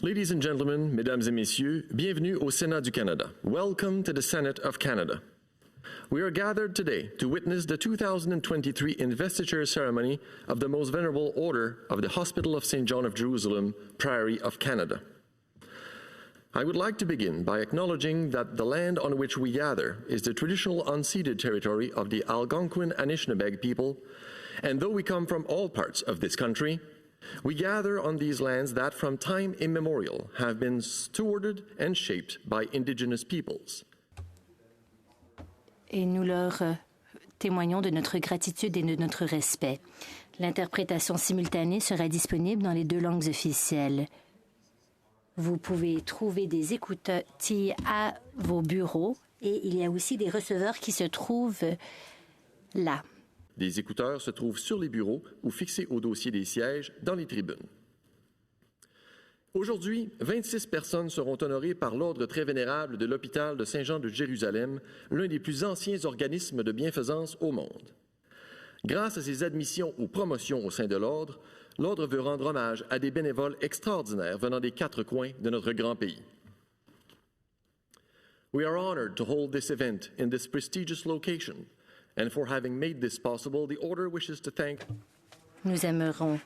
Ladies and gentlemen, mesdames et messieurs, bienvenue au Sénat du Canada. Welcome to the Senate of Canada. We are gathered today to witness the 2023 investiture ceremony of the Most Venerable Order of the Hospital of St. John of Jerusalem, Priory of Canada. I would like to begin by acknowledging that the land on which we gather is the traditional unceded territory of the Algonquin Anishinaabeg people, and though we come from all parts of this country, we gather on these lands that from time immemorial have been stewarded and shaped by Indigenous peoples. Et nous leur témoignons de notre gratitude et de notre respect. L'interprétation simultanée sera disponible dans les 2 langues officielles. Vous pouvez trouver des écouteurs à vos bureaux et il y a aussi des receveurs qui se trouvent là. Des écouteurs se trouvent sur les bureaux ou fixés au dossier des sièges dans les tribunes. Aujourd'hui, 26 personnes seront honorées par l'Ordre très vénérable de l'Hôpital de Saint-Jean de Jérusalem, l'un des plus anciens organismes de bienfaisance au monde. Grâce à ses admissions ou promotions au sein de l'Ordre veut rendre hommage à des bénévoles extraordinaires venant des 4 coins de notre grand pays. We are honored to hold this event in this prestigious location, and for having made this possible, the Order wishes to thank. Nous aimerons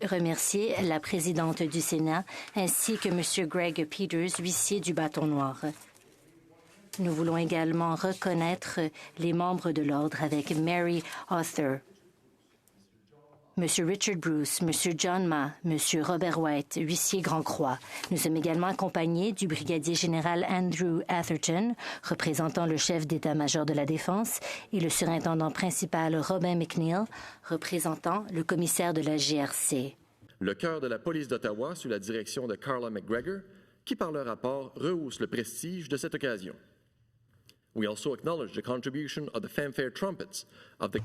remercier la présidente du Sénat ainsi que M. Greg Peters, huissier du Bâton Noir. Nous voulons également reconnaître les membres de l'Ordre avec Mary Arthur, M. Richard Bruce, M. John Ma, M. Robert White, huissier Grand-Croix. Nous sommes également accompagnés du brigadier général Andrew Atherton, représentant le chef d'état-major de la Défense, et le surintendant principal Robin McNeil, représentant le commissaire de la GRC. Le cœur de la police d'Ottawa, sous la direction de Carla McGregor, qui par le rapport rehausse le prestige de cette occasion. We also acknowledge the contribution of the fanfare trumpets of the.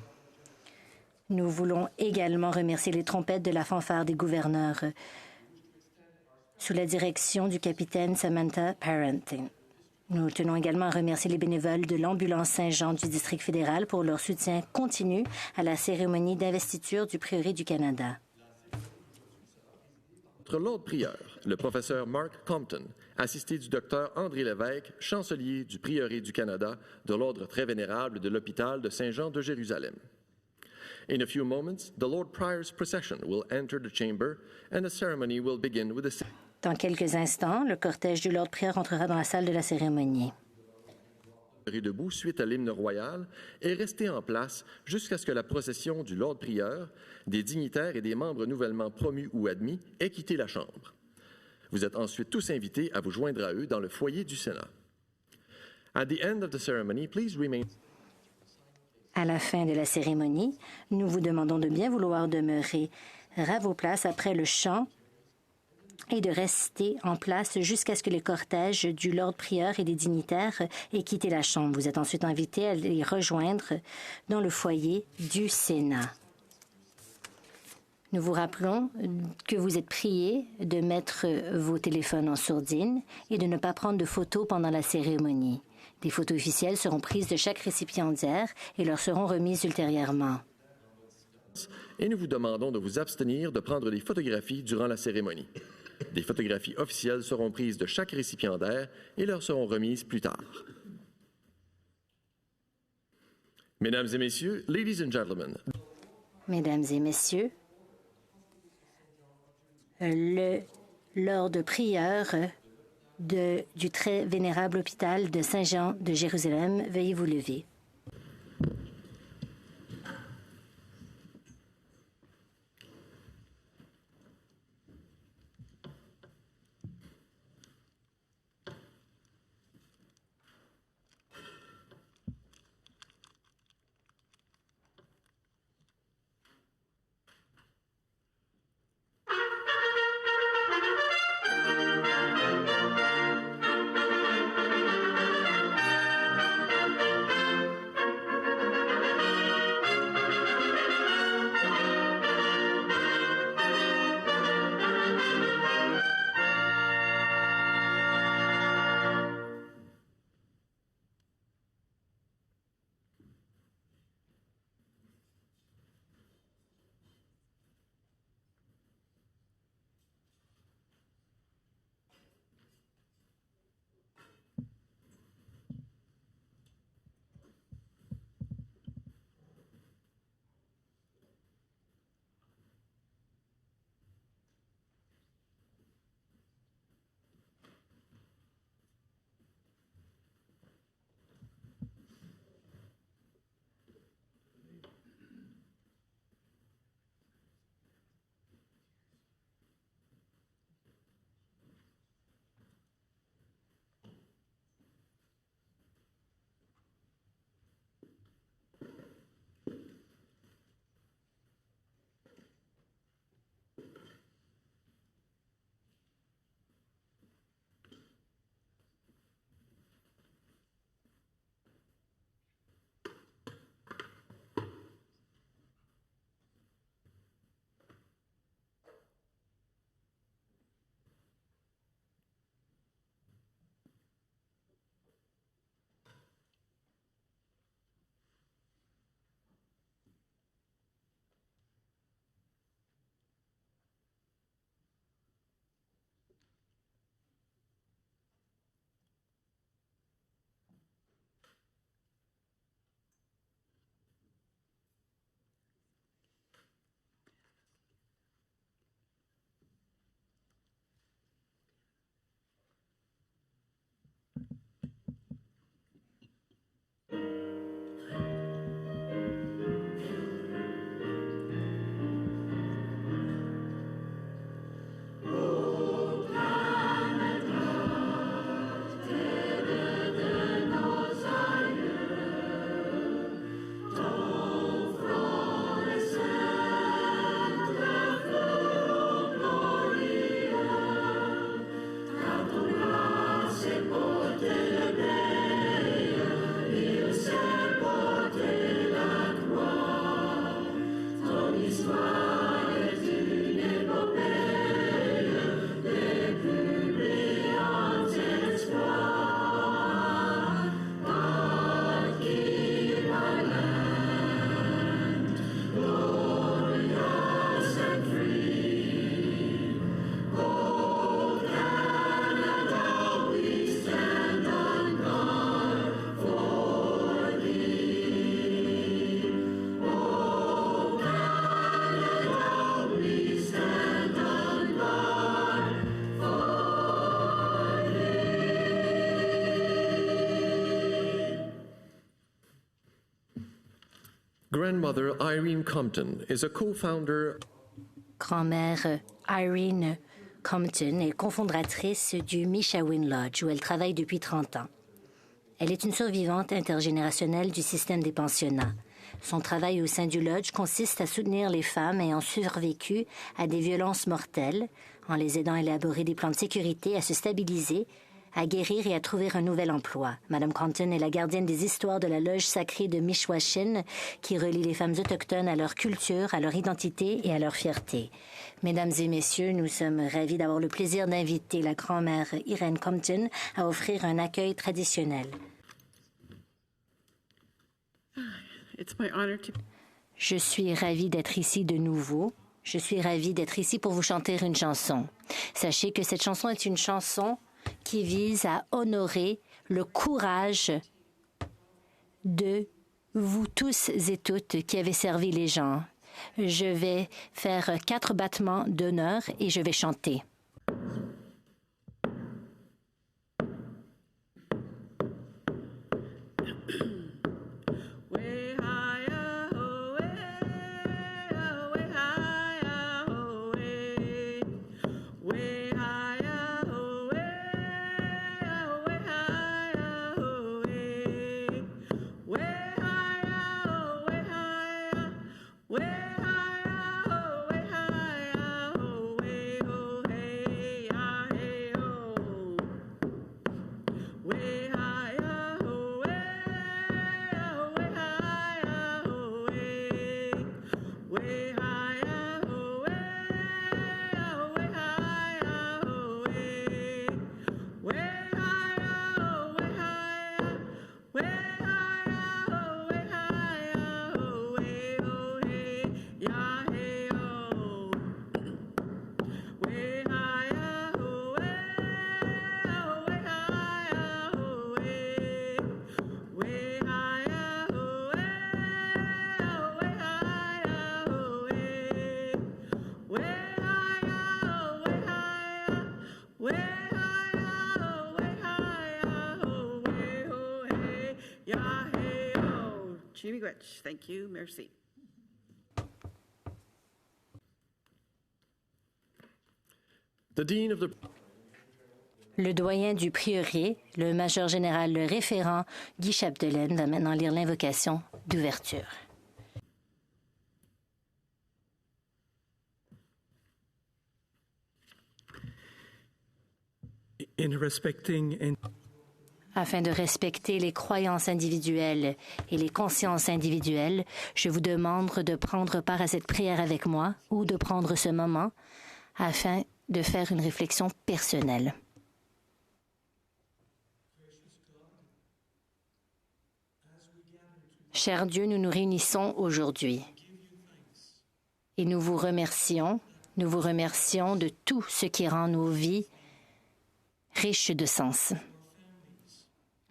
Nous voulons également remercier les trompettes de la fanfare des gouverneurs sous la direction du capitaine Samantha Parenting. Nous tenons également à remercier les bénévoles de l'Ambulance Saint-Jean du District fédéral pour leur soutien continu à la cérémonie d'investiture du Prieuré du Canada. Notre Lord Prieur, le professeur Mark Compton, assisté du docteur André Lévesque, chancelier du Prieuré du Canada de l'Ordre très vénérable de l'Hôpital de Saint-Jean de Jérusalem. In a few moments, the Lord Prior's procession will enter the chamber and the ceremony will begin with a. Dans quelques instants, le cortège du Lord Prior entrera dans la salle de la cérémonie. Debout suite à l'hymne royal est resté en place jusqu'à ce que la procession du Lord Prieur, des dignitaires et des membres nouvellement promus ou admis ait quitté la chambre. Vous êtes ensuite tous invités à vous joindre à eux dans le foyer du Sénat. At the end of the ceremony, please remain. À la fin de la cérémonie, nous vous demandons de bien vouloir demeurer à vos places après le chant et de rester en place jusqu'à ce que le cortège du Lord Prieur et des dignitaires ait quitté la chambre. Vous êtes ensuite invités à les rejoindre dans le foyer du Sénat. Nous vous rappelons que vous êtes priés de mettre vos téléphones en sourdine et de ne pas prendre de photos pendant la cérémonie. Des photos officielles seront prises de chaque récipiendaire et leur seront remises ultérieurement. Et nous vous demandons de vous abstenir de prendre des photographies durant la cérémonie. Des photographies officielles seront prises de chaque récipiendaire et leur seront remises plus tard. Mesdames et messieurs, ladies and gentlemen. Mesdames et messieurs, le Lord Prieur du très vénérable hôpital de Saint-Jean de Jérusalem, veuillez vous lever. Grandmother Irene Compton is a co-founder. Grand-mère Irene Compton est cofondatrice du Mishawin Lodge, où elle travaille depuis 30 ans. Elle est une survivante intergénérationnelle du système des pensionnats. Son travail au sein du Lodge consiste à soutenir les femmes ayant survécu à des violences mortelles, en les aidant à élaborer des plans de sécurité, à se stabiliser, à guérir et à trouver un nouvel emploi. Madame Compton est la gardienne des histoires de la loge sacrée de Mishwashin, qui relie les femmes autochtones à leur culture, à leur identité et à leur fierté. Mesdames et messieurs, nous sommes ravis d'avoir le plaisir d'inviter la grand-mère Irene Compton à offrir un accueil traditionnel. Je suis ravie d'être ici de nouveau. Je suis ravie d'être ici pour vous chanter une chanson. Sachez que cette chanson est une chanson qui vise à honorer le courage de vous tous et toutes qui avez servi les gens. Je vais faire 4 battements d'honneur et je vais chanter. Thank you. Merci. The Dean of the... Le doyen du prieuré, le major général, le référent Guy Chapdelaine, va maintenant lire l'invocation d'ouverture. Afin de respecter les croyances individuelles et les consciences individuelles, je vous demande de prendre part à cette prière avec moi ou de prendre ce moment afin de faire une réflexion personnelle. Cher Dieu, nous nous réunissons aujourd'hui et nous vous remercions de tout ce qui rend nos vies riches de sens.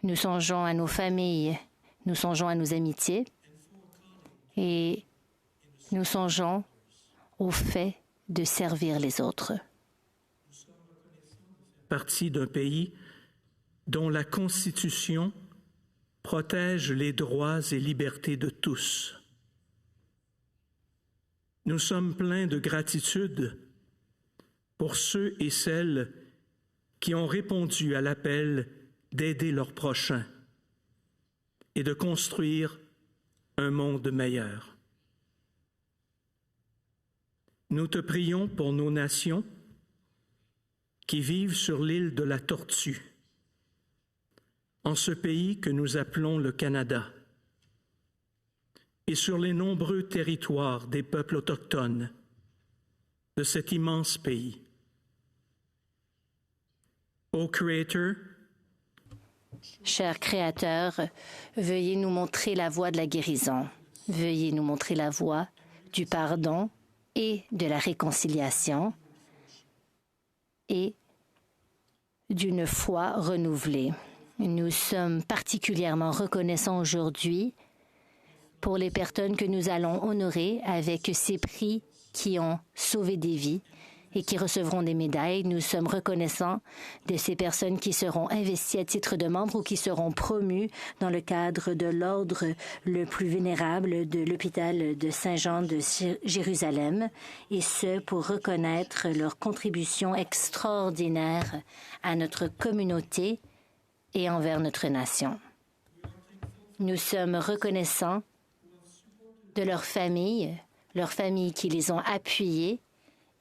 Nous songeons à nos familles, nous songeons à nos amitiés et nous songeons au fait de servir les autres. Partie d'un pays dont la Constitution protège les droits et libertés de tous. Nous sommes pleins de gratitude pour ceux et celles qui ont répondu à l'appel d'aider leurs prochains et de construire un monde meilleur. Nous te prions pour nos nations qui vivent sur l'île de la Tortue, en ce pays que nous appelons le Canada, et sur les nombreux territoires des peuples autochtones de cet immense pays. Ô Créateur, cher Créateur, veuillez nous montrer la voie de la guérison. Veuillez nous montrer la voie du pardon et de la réconciliation et d'une foi renouvelée. Nous sommes particulièrement reconnaissants aujourd'hui pour les personnes que nous allons honorer avec ces prix qui ont sauvé des vies et qui recevront des médailles. Nous sommes reconnaissants de ces personnes qui seront investies à titre de membres ou qui seront promues dans le cadre de l'ordre le plus vénérable de l'hôpital de Saint-Jean de Jérusalem, et ce pour reconnaître leur contribution extraordinaire à notre communauté et envers notre nation. Nous sommes reconnaissants de leurs familles qui les ont appuyés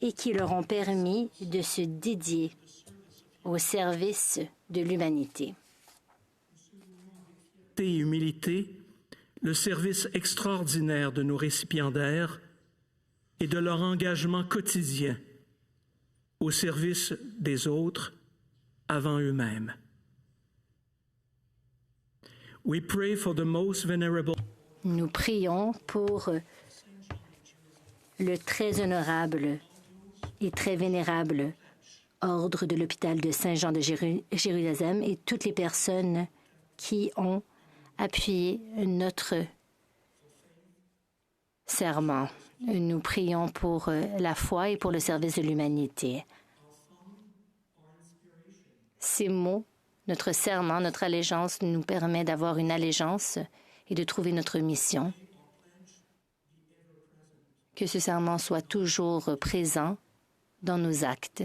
et qui leur ont permis de se dédier au service de l'humanité. Et humilité, le service extraordinaire de nos récipiendaires et de leur engagement quotidien au service des autres avant eux-mêmes. We pray for the most venerable. Nous prions pour le très honorable et très vénérable ordre de l'hôpital de Saint-Jean de Jérusalem et toutes les personnes qui ont appuyé notre serment. Nous prions pour la foi et pour le service de l'humanité. Ces mots, notre serment, notre allégeance nous permet d'avoir une allégeance et de trouver notre mission. Que ce serment soit toujours présent dans nos actes.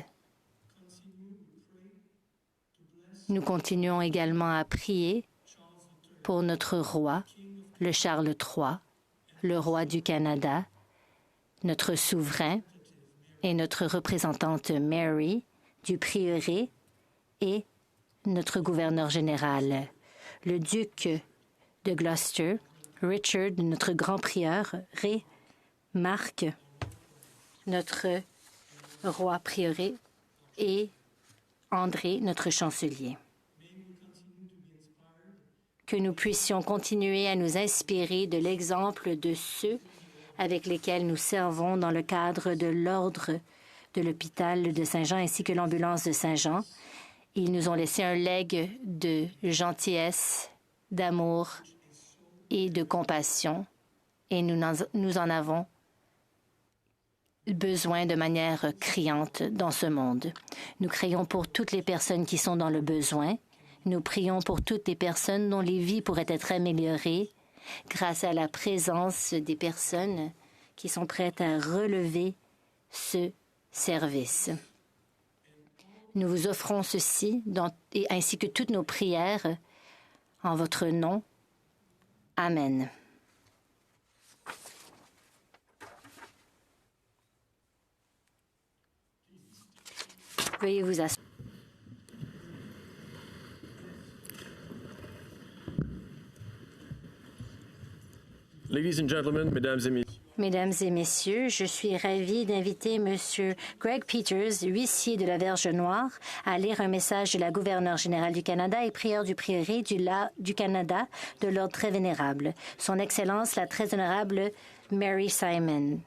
Nous continuons également à prier pour notre roi, le Charles III, le roi du Canada, notre souverain et notre représentante Mary du prieuré et notre gouverneur général, le duc de Gloucester, Richard, notre grand prieur, Ré, Marc, notre roi prieuré, et André, notre chancelier. Que nous puissions continuer à nous inspirer de l'exemple de ceux avec lesquels nous servons dans le cadre de l'ordre de l'hôpital de Saint-Jean ainsi que l'ambulance de Saint-Jean. Ils nous ont laissé un legs de gentillesse, d'amour et de compassion, et nous en avons besoin de manière criante dans ce monde. Nous crions pour toutes les personnes qui sont dans le besoin. Nous prions pour toutes les personnes dont les vies pourraient être améliorées grâce à la présence des personnes qui sont prêtes à relever ce service. Nous vous offrons ceci ainsi que toutes nos prières en votre nom. Amen. Veuillez vous asseoir. Ladies and gentlemen, mesdames et messieurs, Mesdames et messieurs, je suis ravie d'inviter M. Greg Peters, huissier de la Verge Noire, à lire un message de la gouverneure générale du Canada et prieur du prieuré du Canada de l'Ordre très vénérable. Son Excellence, la très honorable Mary Simon.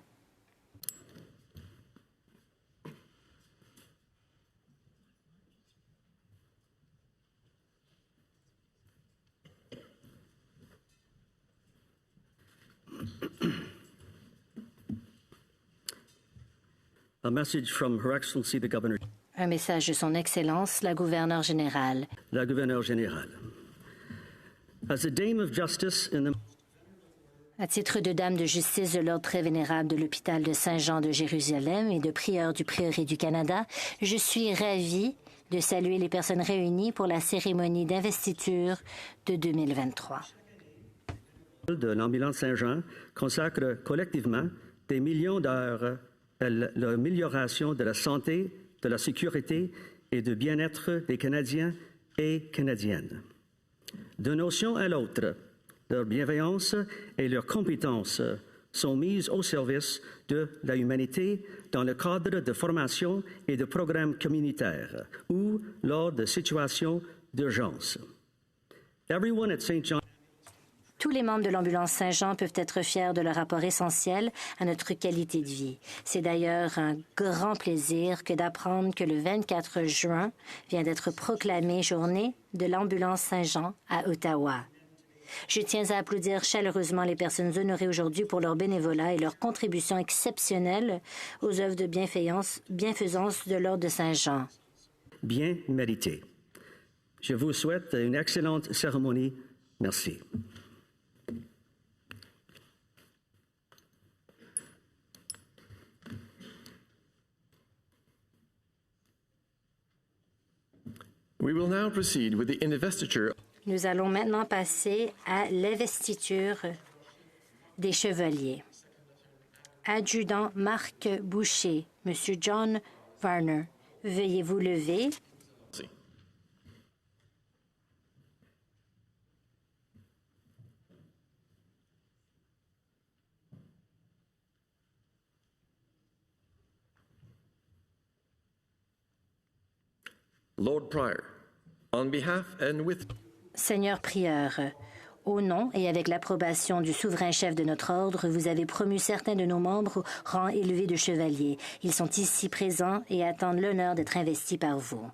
A message from Her Excellency the Governor. Un message de Son Excellence, la gouverneure générale. La gouverneure générale. As a Dame of Justice in the... À titre de dame de justice de l'Ordre très vénérable de l'hôpital de Saint-Jean de Jérusalem et de prieur du prieuré du Canada, je suis ravie de saluer les personnes réunies pour la cérémonie d'investiture de 2023. De l'ambulance Saint-Jean consacre collectivement des millions d'heures à l'amélioration de la santé, de la sécurité et du bien-être des Canadiens et Canadiennes. D'une notion à l'autre, leur bienveillance et leurs compétences sont mises au service de la humanité dans le cadre de formation et de programmes communautaires ou lors de situations d'urgence. Everyone at St. John. Tous les membres de l'ambulance Saint-Jean peuvent être fiers de leur rapport essentiel à notre qualité de vie. C'est d'ailleurs un grand plaisir que d'apprendre que le 24 juin vient d'être proclamée journée de l'ambulance Saint-Jean à Ottawa. Je tiens à applaudir chaleureusement les personnes honorées aujourd'hui pour leur bénévolat et leur contribution exceptionnelle aux œuvres de bienfaisance de l'Ordre de Saint-Jean. Bien mérité. Je vous souhaite une excellente cérémonie. Merci. We will now proceed with the investiture. Nous allons maintenant passer à l'investiture des chevaliers. Adjudant Marc Boucher, Monsieur John Varner, veuillez vous lever. Merci. Lord Prior, on behalf and with Seigneur prieur, au nom et avec l'approbation du souverain chef de notre ordre, vous avez promu certains de nos membres au rang élevé de chevaliers. Ils sont ici présents et attendent l'honneur d'être investis par vous.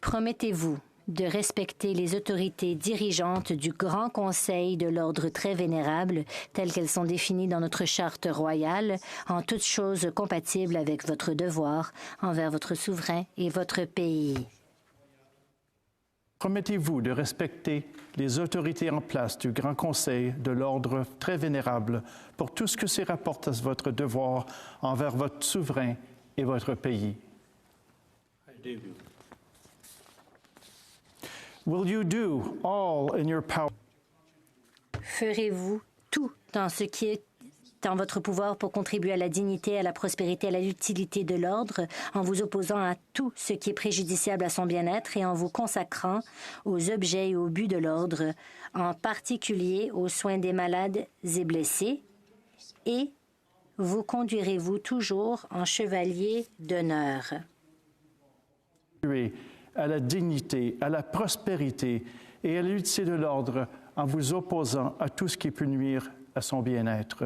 Promettez-vous de respecter les autorités dirigeantes du Grand Conseil de l'Ordre très vénérable, telles qu'elles sont définies dans notre charte royale, en toutes choses compatibles avec votre devoir envers votre souverain et votre pays. Promettez-vous de respecter les autorités en place du Grand Conseil de l'Ordre très vénérable pour tout ce que se rapporte à votre devoir envers votre souverain et votre pays? Will you do all in your power? Ferez-vous tout dans ce qui est en votre pouvoir pour contribuer à la dignité, à la prospérité, à l'utilité de l'ordre, en vous opposant à tout ce qui est préjudiciable à son bien-être et en vous consacrant aux objets et aux buts de l'ordre, en particulier aux soins des malades et blessés, et vous conduirez-vous toujours en chevalier d'honneur? À la dignité, à la prospérité et à l'utilité de l'ordre en vous opposant à tout ce qui peut nuire à son bien-être.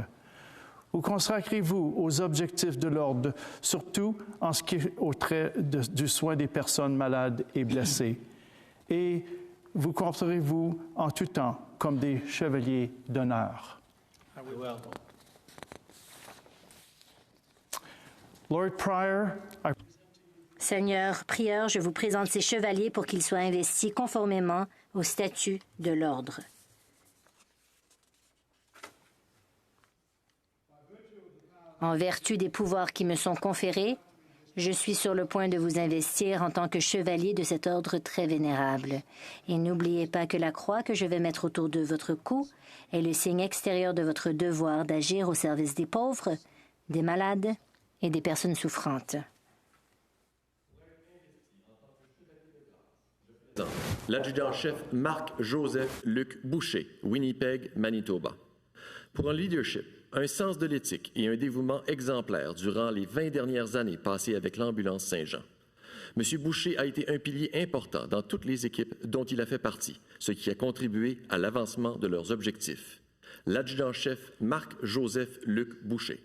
Vous consacrez-vous aux objectifs de l'ordre, surtout en ce qui est au trait du soin des personnes malades et blessées, et vous comporterez-vous en tout temps comme des chevaliers d'honneur. Lord Prior, Seigneur prieur, je vous présente ces chevaliers pour qu'ils soient investis conformément au statut de l'ordre. En vertu des pouvoirs qui me sont conférés, je suis sur le point de vous investir en tant que chevalier de cet ordre très vénérable. Et n'oubliez pas que la croix que je vais mettre autour de votre cou est le signe extérieur de votre devoir d'agir au service des pauvres, des malades et des personnes souffrantes. L'adjudant-chef Marc-Joseph Luc Boucher, Winnipeg, Manitoba. Pour un leadership, un sens de l'éthique et un dévouement exemplaire durant les 20 dernières années passées avec l'Ambulance Saint-Jean. M. Boucher a été un pilier important dans toutes les équipes dont il a fait partie, ce qui a contribué à l'avancement de leurs objectifs. L'adjudant-chef Marc-Joseph Luc Boucher.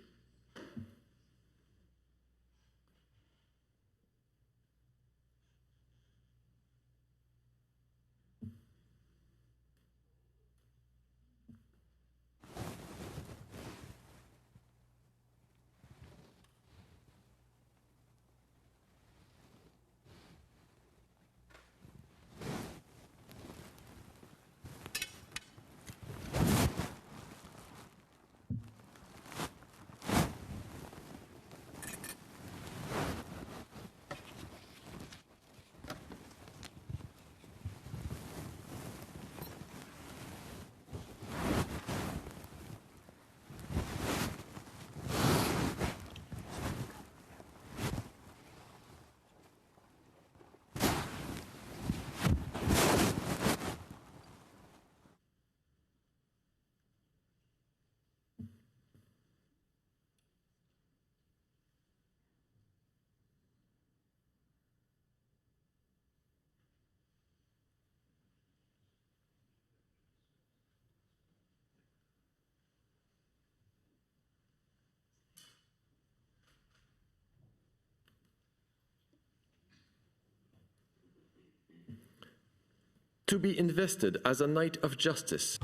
To be invested as a Knight of Justice.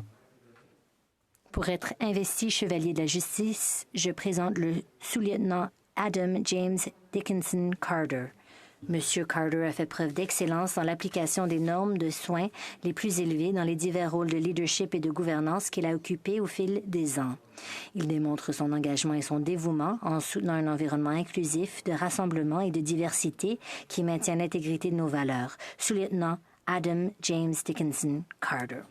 Pour être investi chevalier de la justice, je présente le sous-lieutenant Adam James Dickinson Carter. Monsieur Carter a fait preuve d'excellence dans l'application des normes de soins les plus élevées dans les divers rôles de leadership et de gouvernance qu'il a occupés au fil des ans. Il démontre son engagement et son dévouement en soutenant un environnement inclusif de rassemblement et de diversité qui maintient l'intégrité de nos valeurs. Sous-lieutenant Adam James Dickinson Carter.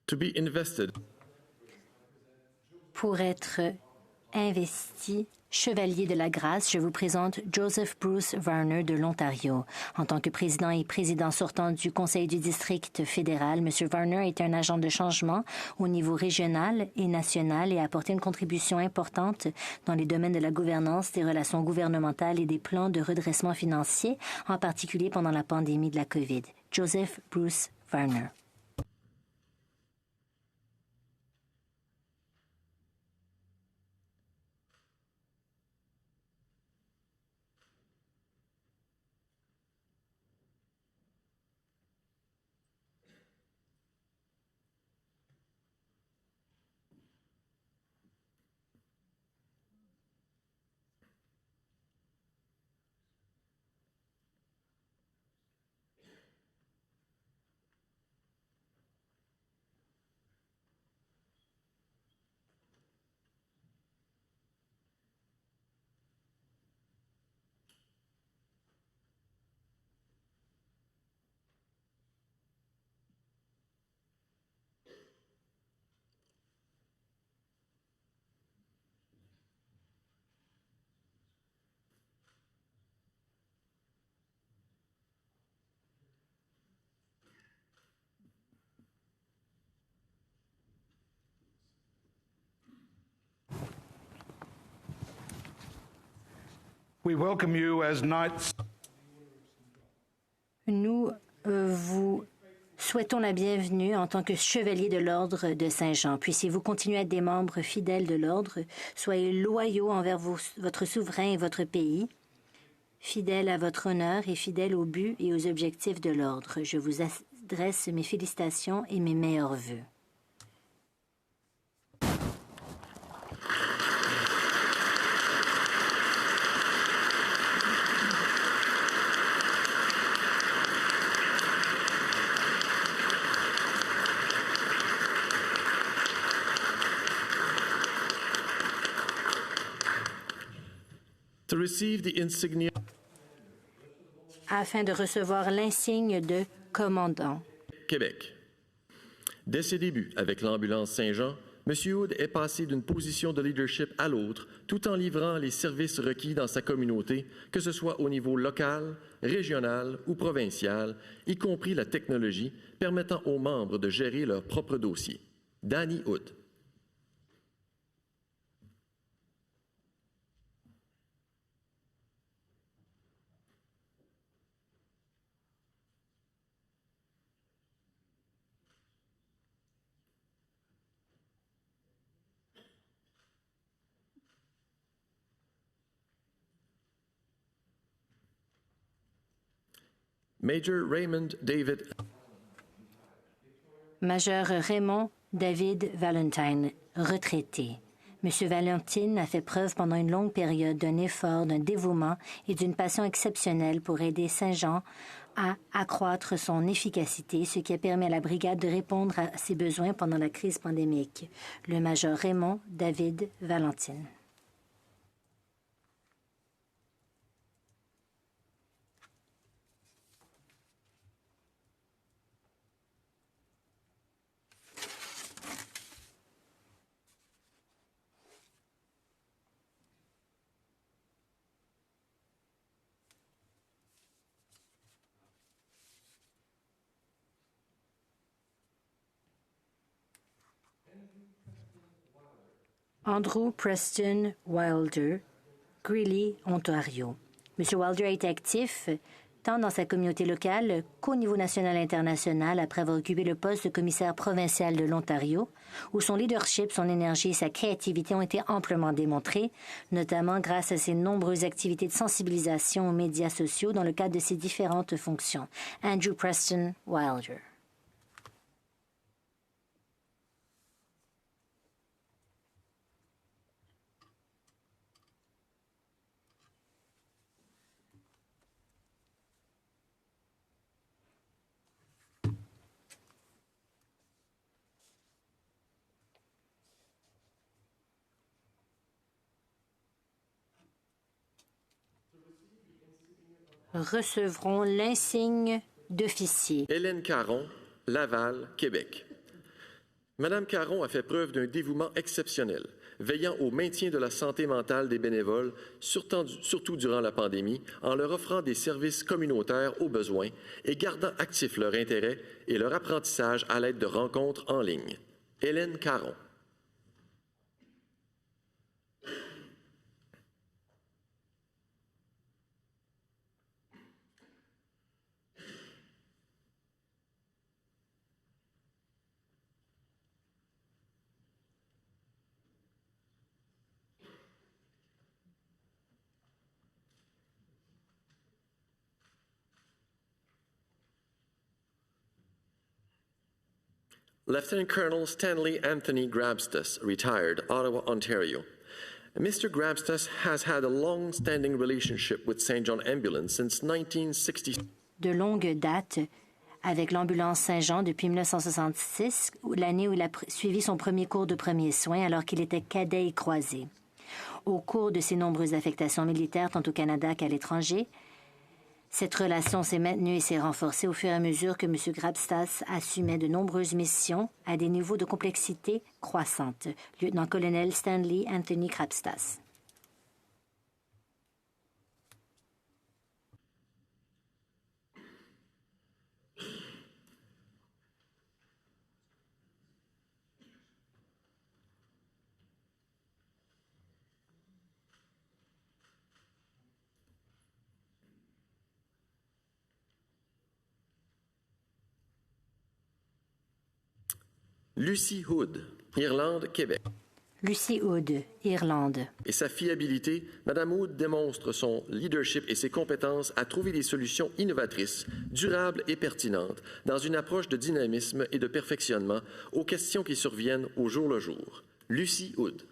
To be invested. Pour être investi chevalier de la grâce, je vous présente Joseph Bruce Varner de l'Ontario. En tant que président et président sortant du Conseil du district fédéral, M. Varner est un agent de changement au niveau régional et national et a apporté une contribution importante dans les domaines de la gouvernance, des relations gouvernementales et des plans de redressement financier, en particulier pendant la pandémie de la COVID. Joseph Bruce Varner. We welcome you as knights. Nous vous souhaitons la bienvenue en tant que chevalier de l'Ordre de Saint-Jean. Puissiez-vous continuer à être des membres fidèles de l'Ordre. Soyez loyaux envers votre souverain et votre pays, fidèles à votre honneur et fidèles au but et aux objectifs de l'Ordre. Je vous adresse mes félicitations et mes meilleurs vœux. To receive the insignia. Afin de recevoir l'insigne de commandant. Québec. Dès ses débuts avec l'ambulance Saint-Jean, M. Hood est passé d'une position de leadership à l'autre tout en livrant les services requis dans sa communauté, que ce soit au niveau local, régional ou provincial, y compris la technologie permettant aux membres de gérer leurs propres dossiers. Danny Hood. Major Raymond David. Major Raymond David Valentine, retraité. M. Valentine a fait preuve pendant une longue période d'un effort, d'un dévouement et d'une passion exceptionnelle pour aider Saint-Jean à accroître son efficacité, ce qui a permis à la brigade de répondre à ses besoins pendant la crise pandémique. Le major Raymond David Valentine. Andrew Preston Wilder, Greeley, Ontario. M. Wilder a été actif tant dans sa communauté locale qu'au niveau national et international après avoir occupé le poste de commissaire provincial de l'Ontario, où son leadership, son énergie et sa créativité ont été amplement démontrés, notamment grâce à ses nombreuses activités de sensibilisation aux médias sociaux dans le cadre de ses différentes fonctions. Andrew Preston Wilder. Recevront l'insigne d'officier. Hélène Caron, Laval, Québec. Madame Caron a fait preuve d'un dévouement exceptionnel, veillant au maintien de la santé mentale des bénévoles, surtout durant la pandémie, en leur offrant des services communautaires aux besoins et gardant actifs leur intérêt et leur apprentissage à l'aide de rencontres en ligne. Hélène Caron. Lieutenant Colonel Stanley Anthony Grabstus, retired, Ottawa, Ontario. Mr. Grabstus has had a long-standing relationship with St. John Ambulance since 1960. De longue date avec l'ambulance Saint-Jean depuis 1966, l'année où il a suivi son premier cours de premiers soins alors qu'il était cadet et croisé. Au cours de ses nombreuses affectations militaires, tant au Canada qu'à l'étranger, cette relation s'est maintenue et s'est renforcée au fur et à mesure que M. Grabstus assumait de nombreuses missions à des niveaux de complexité croissantes. Lieutenant-colonel Stanley Anthony Grabstus. Lucy Hood, Irlande, Québec. Lucy Hood, Irlande. Et sa fiabilité, Mme Hood démontre son leadership et ses compétences à trouver des solutions innovatrices, durables et pertinentes dans une approche de dynamisme et de perfectionnement aux questions qui surviennent au jour le jour. Lucy Hood.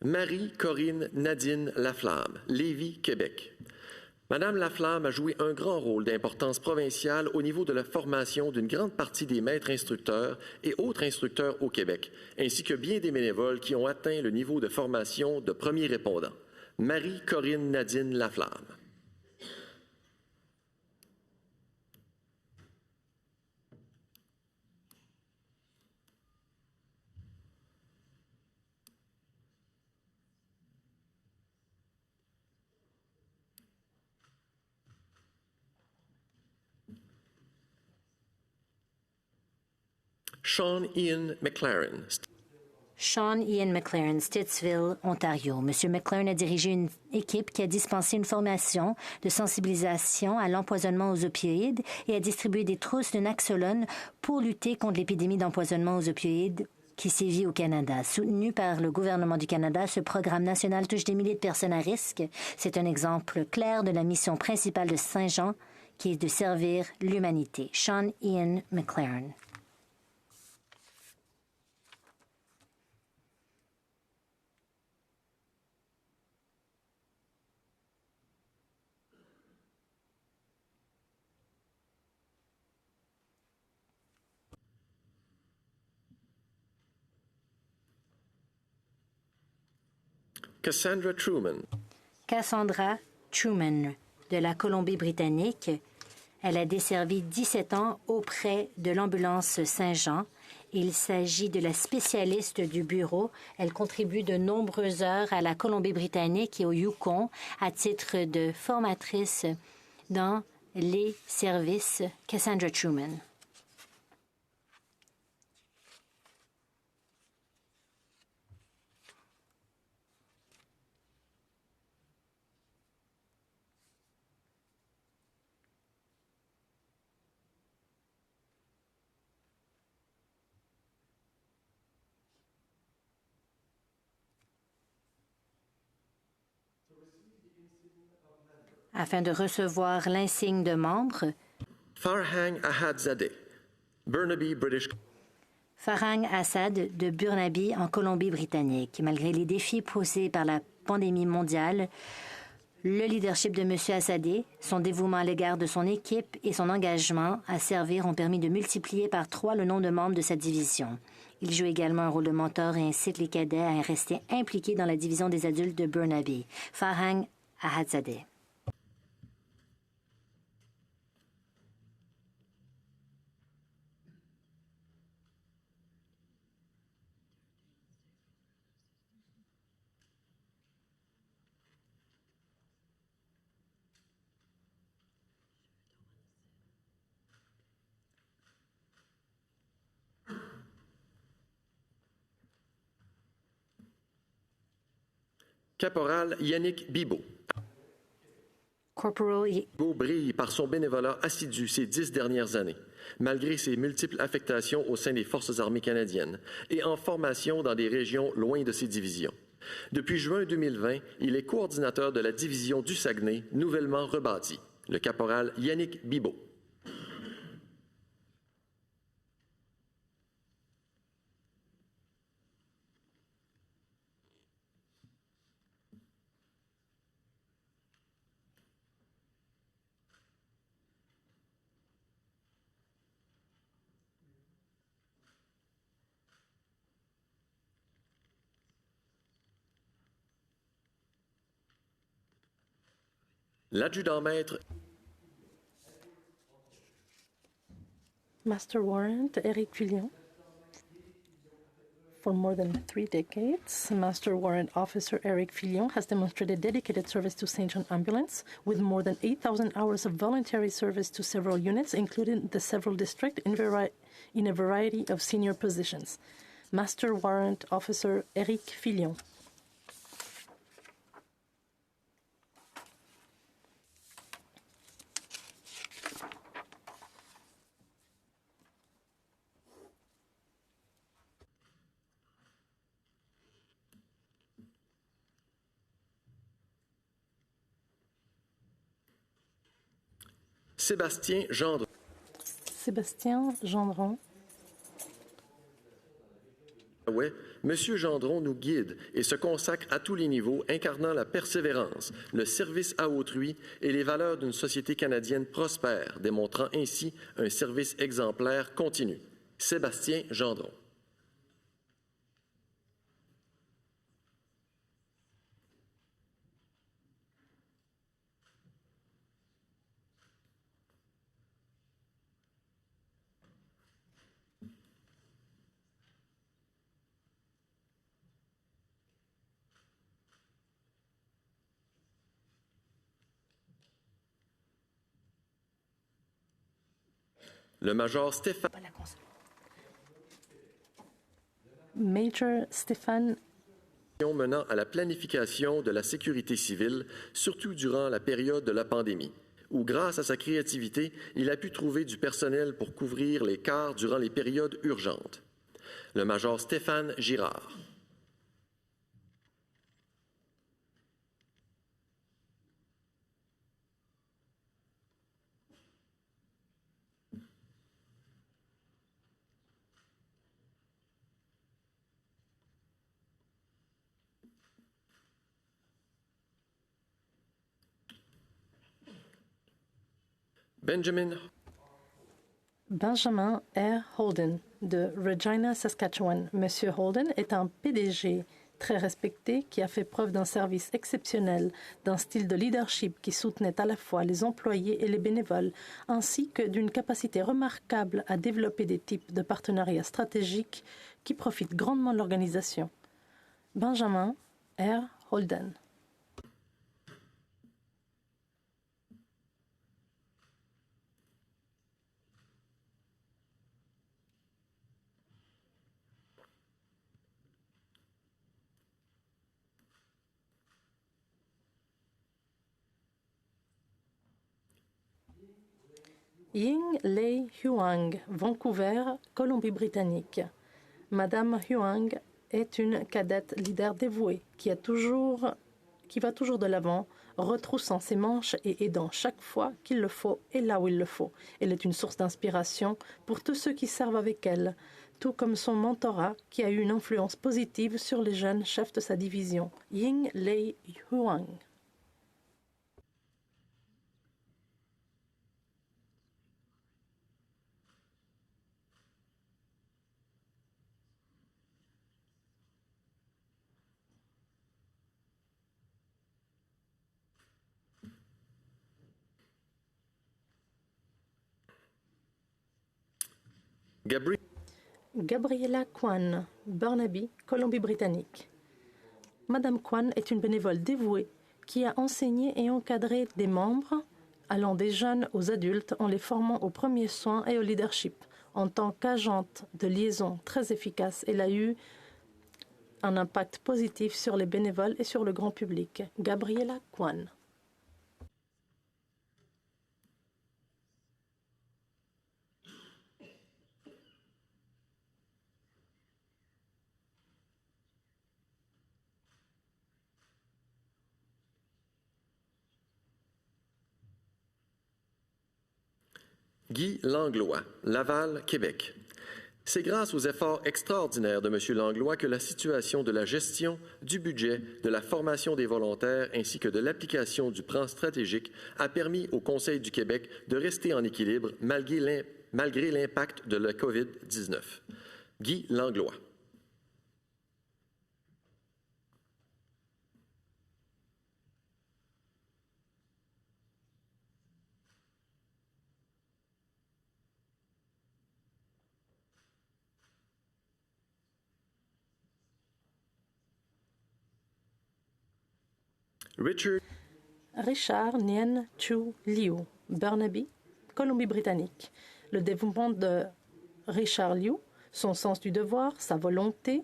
Marie-Corinne Nadine Laflamme, Lévis, Québec. Madame Laflamme a joué un grand rôle d'importance provinciale au niveau de la formation d'une grande partie des maîtres instructeurs et autres instructeurs au Québec, ainsi que bien des bénévoles qui ont atteint le niveau de formation de premier répondant. Marie-Corinne Nadine Laflamme. Sean Ian McLaren. Sean Ian McLaren, Stittsville, Ontario. Monsieur McLaren a dirigé une équipe qui a dispensé une formation de sensibilisation à l'empoisonnement aux opioïdes et a distribué des trousses de Naxolone pour lutter contre l'épidémie d'empoisonnement aux opioïdes qui sévit au Canada. Soutenu par le gouvernement du Canada, ce programme national touche des milliers de personnes à risque. C'est un exemple clair de la mission principale de Saint-Jean, qui est de servir l'humanité. Sean Ian McLaren. Cassandra Truman. Cassandra Truman, de la Colombie-Britannique. Elle a desservi 17 ans auprès de l'ambulance Saint-Jean. Il s'agit de la spécialiste du bureau. Elle contribue de nombreuses heures à la Colombie-Britannique et au Yukon à titre de formatrice dans les services. Cassandra Truman. Afin de recevoir l'insigne de membre, Farhang Ahadzadeh, Burnaby, British. Farhang Assad de Burnaby en Colombie-Britannique. Malgré les défis posés par la pandémie mondiale, le leadership de M. Assadeh, son dévouement à l'égard de son équipe et son engagement à servir ont permis de multiplier par 3 le nombre de membres de cette division. Il joue également un rôle de mentor et incite les cadets à rester impliqués dans la division des adultes de Burnaby. Farhang Ahadzadeh. Caporal Yannick Bibeau. Corporal Bibeau brille par son bénévolat assidu ces 10 dernières années, malgré ses multiples affectations au sein des Forces armées canadiennes et en formation dans des régions loin de ses divisions. Depuis juin 2020, il est coordinateur de la division du Saguenay, nouvellement rebâtie, le caporal Yannick Bibeau. L'adjudant-maître Master Warrant Eric Fillion. For more than 3 decades, Master Warrant Officer Eric Fillion has demonstrated dedicated service to St. John Ambulance with more than 8,000 hours of voluntary service to several units, including the several district in a variety of senior positions. Master Warrant Officer Eric Fillion. Sébastien Gendron. Sébastien Gendron. Ouais, Monsieur Gendron nous guide et se consacre à tous les niveaux, incarnant la persévérance, le service à autrui et les valeurs d'une société canadienne prospère, démontrant ainsi un service exemplaire continu. Sébastien Gendron. Le major Stéphane. Major Stéphane menant à la planification de la sécurité civile, surtout durant la période de la pandémie, où, grâce à sa créativité, il a pu trouver du personnel pour couvrir les quarts durant les périodes urgentes. Le major Stéphane Girard. Benjamin R. Holden de Regina, Saskatchewan. Monsieur Holden est un PDG très respecté qui a fait preuve d'un service exceptionnel, d'un style de leadership qui soutenait à la fois les employés et les bénévoles, ainsi que d'une capacité remarquable à développer des types de partenariats stratégiques qui profitent grandement de l'organisation. Benjamin R. Holden. Ying Lei Huang, Vancouver, Colombie-Britannique. Madame Huang est une cadette leader dévouée qui va toujours de l'avant, retroussant ses manches et aidant chaque fois qu'il le faut et là où il le faut. Elle est une source d'inspiration pour tous ceux qui servent avec elle, tout comme son mentorat qui a eu une influence positive sur les jeunes chefs de sa division. Ying Lei Huang. Gabriella Kwan, Burnaby, Colombie-Britannique. Madame Kwan est une bénévole dévouée qui a enseigné et encadré des membres, allant des jeunes aux adultes en les formant aux premiers soins et au leadership. En tant qu'agente de liaison très efficace, elle a eu un impact positif sur les bénévoles et sur le grand public. Gabriella Kwan. Guy Langlois, Laval, Québec. C'est grâce aux efforts extraordinaires de M. Langlois que la situation de la gestion, du budget, de la formation des volontaires ainsi que de l'application du plan stratégique a permis au Conseil du Québec de rester en équilibre malgré l'impact de la COVID-19. Guy Langlois. Richard Nien Chu Liu, Burnaby, Colombie-Britannique. Le développement de Richard Liu, son sens du devoir, sa volonté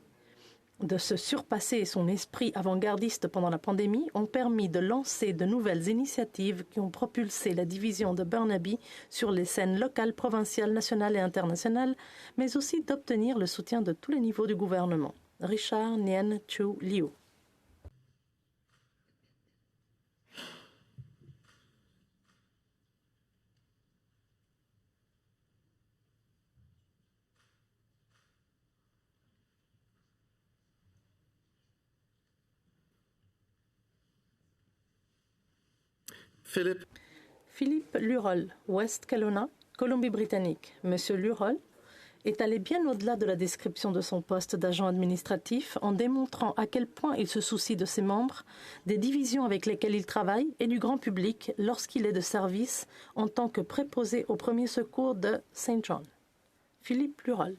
de se surpasser et son esprit avant-gardiste pendant la pandémie ont permis de lancer de nouvelles initiatives qui ont propulsé la division de Burnaby sur les scènes locales, provinciales, nationales et internationales, mais aussi d'obtenir le soutien de tous les niveaux du gouvernement. Richard Nien Chu Liu. Philippe Lurol, West Kelowna, Colombie-Britannique. Monsieur Lurol est allé bien au-delà de la description de son poste d'agent administratif en démontrant à quel point il se soucie de ses membres, des divisions avec lesquelles il travaille et du grand public lorsqu'il est de service en tant que préposé au premier secours de Saint John. Philippe Lurol.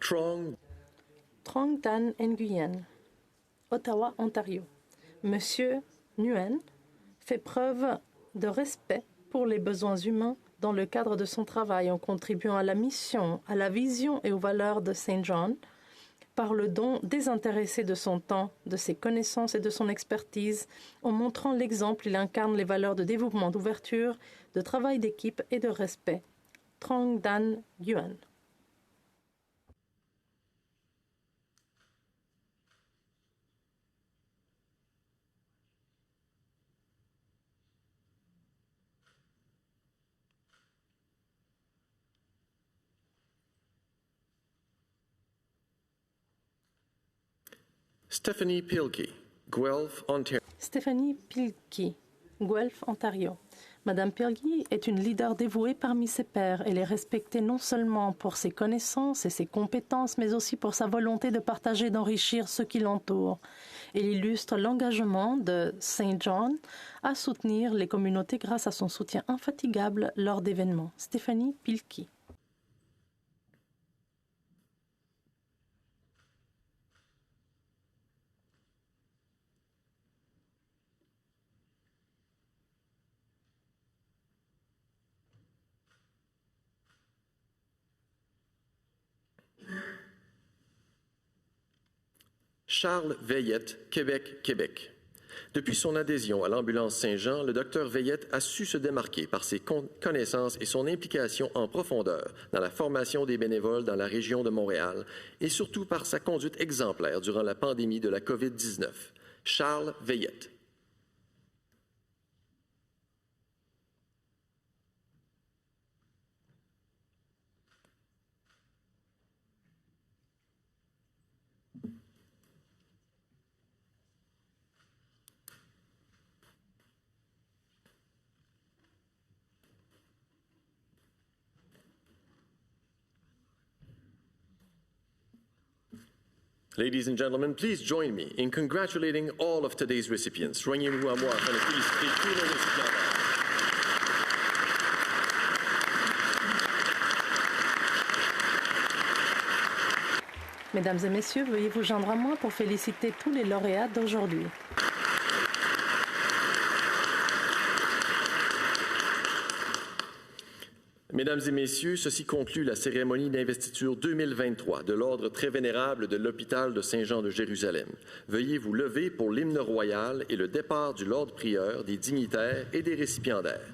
Trong Trong Dan Nguyen, Ottawa, Ontario. Monsieur Nguyen fait preuve de respect pour les besoins humains dans le cadre de son travail en contribuant à la mission, à la vision et aux valeurs de Saint John par le don désintéressé de son temps, de ses connaissances et de son expertise. En montrant l'exemple, il incarne les valeurs de dévouement, d'ouverture, de travail d'équipe et de respect. Trong Dan Nguyen. Stephanie Pilkey, Guelph, Ontario. Stephanie Pilkey, Guelph, Ontario. Madame Pilkey est une leader dévouée parmi ses pairs. Elle est respectée non seulement pour ses connaissances et ses compétences, mais aussi pour sa volonté de partager et d'enrichir ceux qui l'entourent. Elle illustre l'engagement de Saint John à soutenir les communautés grâce à son soutien infatigable lors d'événements. Stephanie Pilkey. Charles Veillette, Québec, Québec. Depuis son adhésion à l'ambulance Saint-Jean, le Dr Veillette a su se démarquer par ses connaissances et son implication en profondeur dans la formation des bénévoles dans la région de Montréal et surtout par sa conduite exemplaire durant la pandémie de la COVID-19. Charles Veillette. Ladies and gentlemen, please join me in congratulating all of today's recipients. Joignez-vous à moi afin de féliciter tous nos récipiendaires. Mesdames et messieurs, veuillez vous joindre à moi pour féliciter tous les lauréats d'aujourd'hui. Mesdames et messieurs, ceci conclut la cérémonie d'investiture 2023 de l'Ordre très vénérable de l'Hôpital de Saint-Jean de Jérusalem. Veuillez vous lever pour l'hymne royal et le départ du Lord Prieur, des dignitaires et des récipiendaires.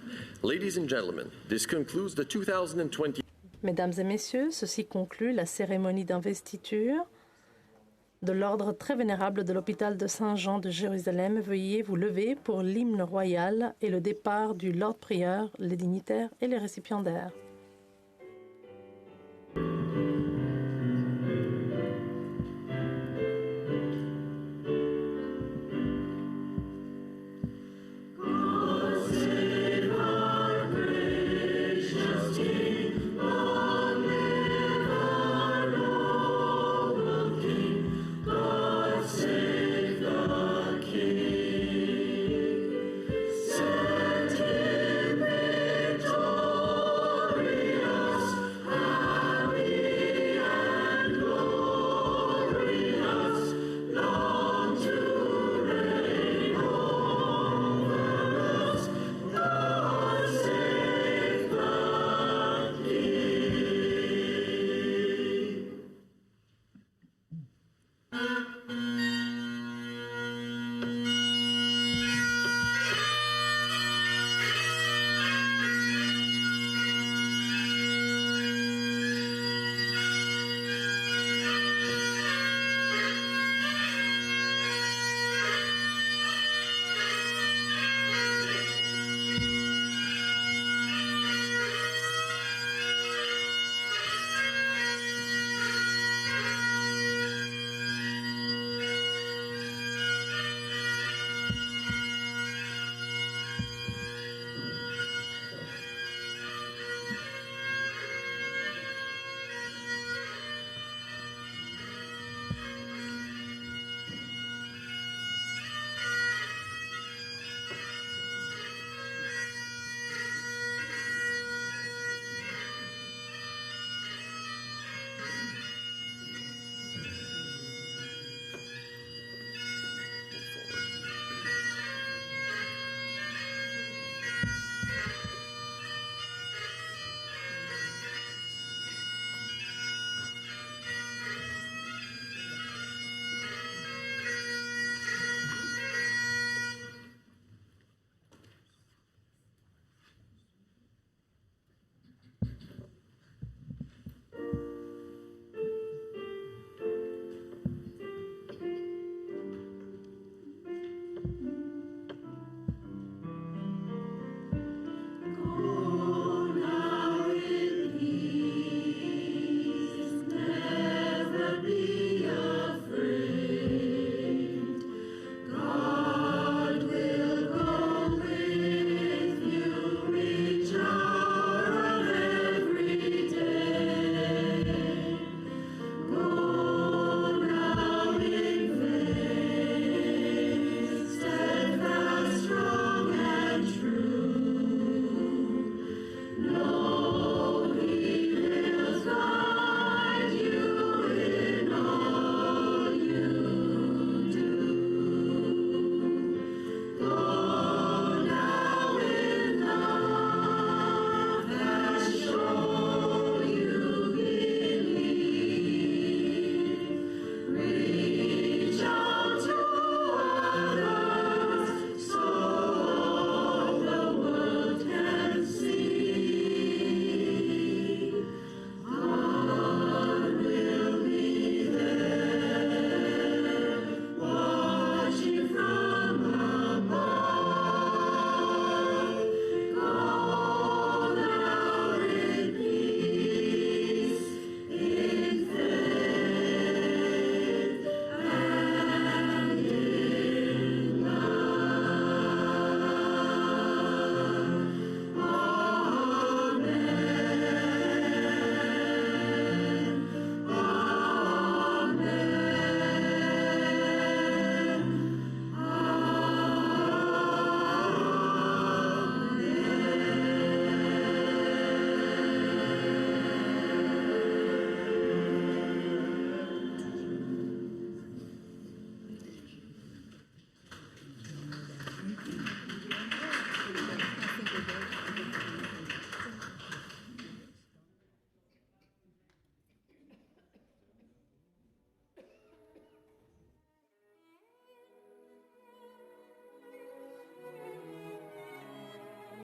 Ladies and gentlemen, this concludes the 2020. Mesdames et messieurs, ceci conclut la cérémonie d'investiture de l'Ordre très vénérable de l'Hôpital de Saint-Jean de Jérusalem. Veuillez vous lever pour l'hymne royal et le départ du Lord Prieur, les dignitaires et les récipiendaires.